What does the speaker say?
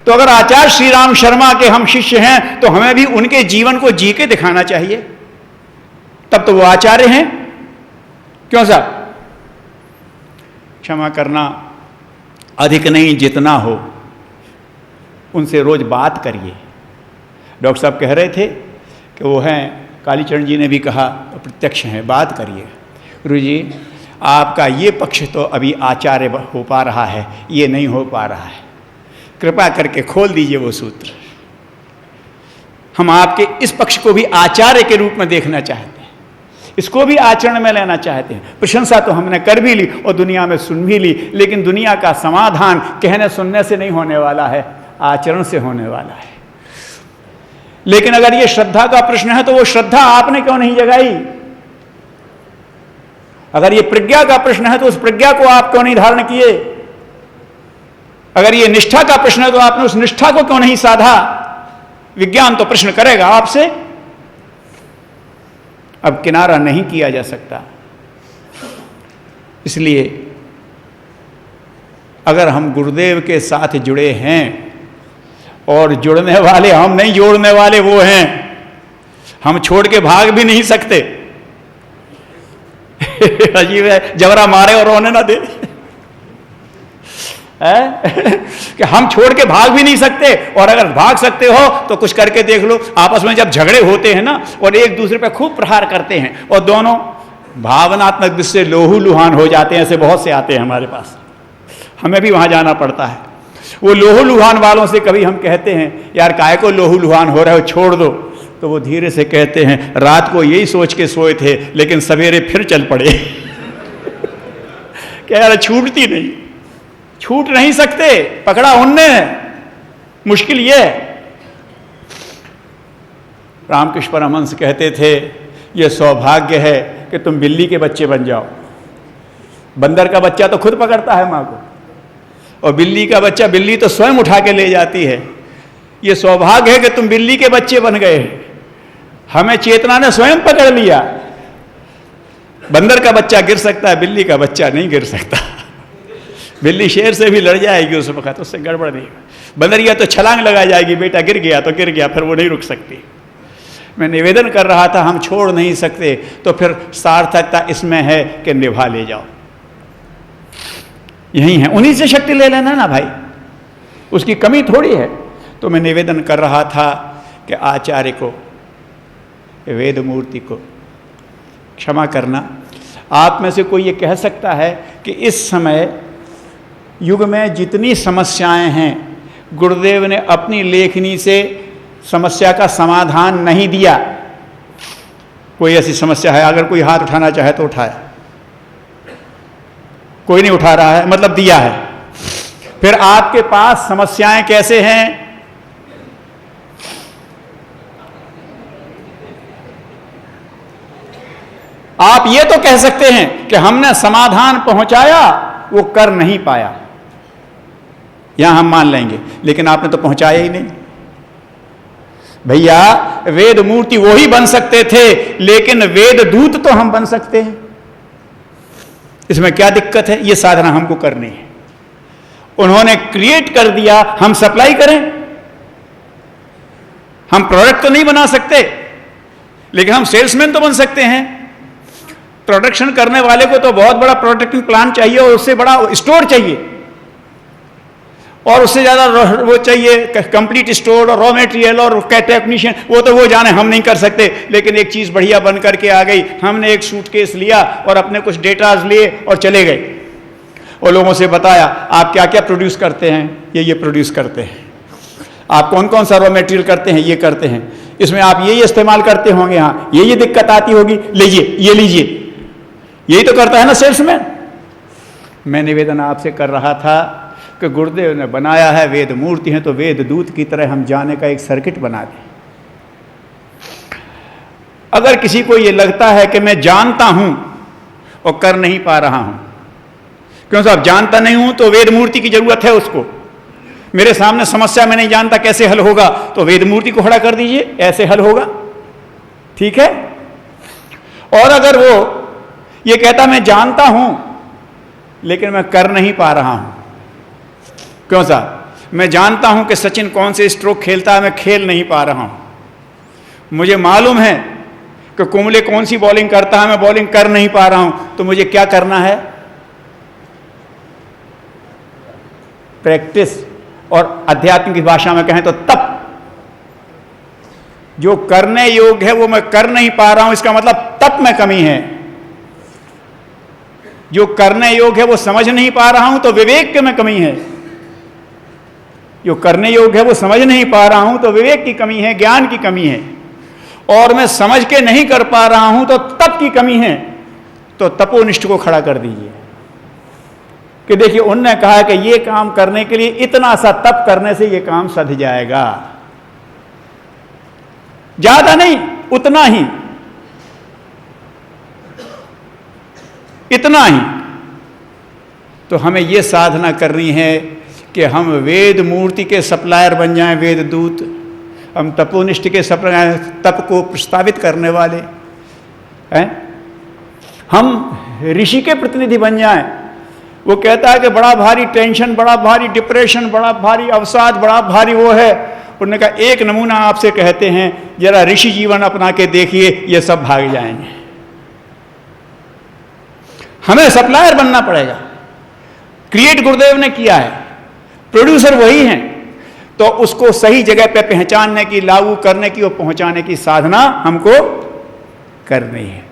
तो अगर आचार्य श्री राम शर्मा के हम शिष्य हैं तो हमें भी उनके जीवन को जी के दिखाना चाहिए, तब तो वो आचार्य हैं। क्यों साहब? क्षमा करना, अधिक नहीं जितना हो उनसे रोज बात करिए। डॉक्टर साहब कह रहे थे कि वो हैं, कालीचरण जी ने भी कहा, प्रत्यक्ष हैं, बात करिए। गुरु जी आपका ये पक्ष तो अभी आचार्य हो पा रहा है, ये नहीं हो पा रहा है, कृपा करके खोल दीजिए वो सूत्र। हम आपके इस पक्ष को भी आचार्य के रूप में देखना चाहते हैं, इसको भी आचरण में लेना चाहते हैं। प्रशंसा तो हमने कर भी ली और दुनिया में सुन भी ली, लेकिन दुनिया का समाधान कहने सुनने से नहीं होने वाला है, आचरण से होने वाला है। लेकिन अगर ये श्रद्धा का प्रश्न है तो वो श्रद्धा आपने क्यों नहीं जगाई? अगर ये प्रज्ञा का प्रश्न है तो उस प्रज्ञा को आप क्यों नहीं धारण किए? अगर ये निष्ठा का प्रश्न है तो आपने उस निष्ठा को क्यों नहीं साधा? विज्ञान तो प्रश्न करेगा आपसे। अब किनारा नहीं किया जा सकता। इसलिए अगर हम गुरुदेव के साथ जुड़े हैं, और जुड़ने वाले हम नहीं, जोड़ने वाले वो हैं, हम छोड़ के भाग भी नहीं सकते। अजीब है, जबरा मारे और रोने ना दे कि हम छोड़ के भाग भी नहीं सकते, और अगर भाग सकते हो तो कुछ करके देख लो। आपस में जब झगड़े होते हैं ना और एक दूसरे पे खूब प्रहार करते हैं और दोनों भावनात्मक दृष्टि से लोहू लुहान हो जाते हैं, ऐसे बहुत से आते हैं हमारे पास, हमें भी वहां जाना पड़ता है। वो लोहू लुहान वालों से कभी हम कहते हैं यार काहे को लोहू लुहान हो रहे हो, छोड़ दो, तो वो धीरे से कहते हैं रात को यही सोच के सोए थे लेकिन सवेरे फिर चल पड़े। क्या यार छूटती नहीं, छूट नहीं सकते, पकड़ा उनने, मुश्किल ये है। रामकृष्ण परमहंस कहते थे ये सौभाग्य है कि तुम बिल्ली के बच्चे बन जाओ। बंदर का बच्चा तो खुद पकड़ता है मां को, और बिल्ली का बच्चा बिल्ली तो स्वयं उठा के ले जाती है। ये सौभाग्य है कि तुम बिल्ली के बच्चे बन गए, हमें चेतना ने स्वयं पकड़ लिया। बंदर का बच्चा गिर सकता है, बिल्ली का बच्चा नहीं गिर सकता। बिल्ली शेर से भी लड़ जाएगी उस वक्त, उससे गड़बड़ नहीं। बंदरिया तो छलांग लगा जाएगी, बेटा गिर गया तो गिर गया, फिर वो नहीं रुक सकती। मैं निवेदन कर रहा था हम छोड़ नहीं सकते, तो फिर सार्थकता इसमें है कि निभा ले जाओ, यही है, उन्हीं से शक्ति ले लेना ना भाई, उसकी कमी थोड़ी है। तो मैं निवेदन कर रहा था कि आचार्य को, वेद मूर्ति को क्षमा करना। आप में से कोई ये कह सकता है कि इस समय युग में जितनी समस्याएं हैं, गुरुदेव ने अपनी लेखनी से समस्या का समाधान नहीं दिया। कोई ऐसी समस्या है? अगर कोई हाथ उठाना चाहे तो उठाए। कोई नहीं उठा रहा है, मतलब दिया है। फिर आपके पास समस्याएं कैसे हैं? आप ये तो कह सकते हैं कि हमने समाधान पहुंचाया, वो कर नहीं पाया, यहां हम मान लेंगे, लेकिन आपने तो पहुंचाया ही नहीं। भैया वेद मूर्ति वो ही बन सकते थे, लेकिन वेद दूत तो हम बन सकते हैं। इसमें क्या दिक्कत है? ये साधना हमको करनी है। उन्होंने क्रिएट कर दिया, हम सप्लाई करें। हम प्रोडक्ट तो नहीं बना सकते, लेकिन हम सेल्समैन तो बन सकते हैं। प्रोडक्शन करने वाले को तो बहुत बड़ा प्रोडक्टिंग प्लान चाहिए, और उससे बड़ा स्टोर चाहिए, और उससे ज्यादा वो चाहिए कंप्लीट स्टोर और रॉ मटेरियल और टेक्नीशियन। वो तो वो जाने, हम नहीं कर सकते। लेकिन एक चीज बढ़िया बन करके आ गई, हमने एक सूटकेस लिया और अपने कुछ डेटाज लिए और चले गए, और लोगों से बताया आप क्या क्या प्रोड्यूस करते हैं, ये प्रोड्यूस करते हैं। आप कौन कौन सा रॉ मटेरियल करते हैं, ये करते हैं। इसमें आप ये इस्तेमाल करते होंगे, हाँ ये दिक्कत आती होगी, लीजिए ये लीजिए। यही तो करता है ना सेल्समैन। मैं निवेदन आपसे कर रहा था कि गुरुदेव ने बनाया है, वेद मूर्ति है, तो वेद दूत की तरह हम जाने का एक सर्किट बना दें। अगर किसी को यह लगता है कि मैं जानता हूं और कर नहीं पा रहा हूं, क्यों साहब जानता नहीं हूं तो वेद मूर्ति की जरूरत है उसको। मेरे सामने समस्या में नहीं जानता कैसे हल होगा, तो वेद मूर्ति को खड़ा कर दीजिए, ऐसे हल होगा, ठीक है। और अगर वो ये कहता मैं जानता हूं लेकिन मैं कर नहीं पा रहा हूं, क्यों साहब? मैं जानता हूं कि सचिन कौन से स्ट्रोक खेलता है, मैं खेल नहीं पा रहा हूं। मुझे मालूम है कि कुंबले कौन सी बॉलिंग करता है, मैं बॉलिंग कर नहीं पा रहा हूं। तो मुझे क्या करना है? प्रैक्टिस। और अध्यात्म की भाषा में कहें तो तप। जो करने योग्य है वो मैं कर नहीं पा रहा हूं, इसका मतलब तप में कमी है। जो करने योग्य है वो समझ नहीं पा रहा हूं तो विवेक में कमी है। जो करने योग्य है वो समझ नहीं पा रहा हूं तो विवेक की कमी है, ज्ञान की कमी है। और मैं समझ के नहीं कर पा रहा हूं तो तप की कमी है। तो तपोनिष्ठ को खड़ा कर दीजिए कि देखिए उनने कहा कि ये काम करने के लिए इतना सा तप करने से ये काम सध जाएगा, ज्यादा नहीं, उतना ही, इतना ही। तो हमें यह साधना करनी है कि हम वेद मूर्ति के सप्लायर बन जाएं, वेद दूत। हम तपोनिष्ठ के सप्लायर, तप को प्रस्तावित करने वाले हैं। हम ऋषि के प्रतिनिधि बन जाएं। वो कहता है कि बड़ा भारी टेंशन, बड़ा भारी डिप्रेशन, बड़ा भारी अवसाद, बड़ा भारी वो है। उन्होंने कहा एक नमूना आपसे कहते हैं, जरा ऋषि जीवन अपना के देखिए, ये सब भाग जाएंगे। हमें सप्लायर बनना पड़ेगा। क्रिएट गुरुदेव ने किया है, प्रोड्यूसर वही हैं। तो उसको सही जगह पे पहचानने की, लागू करने की और पहुंचाने की साधना हमको करनी है।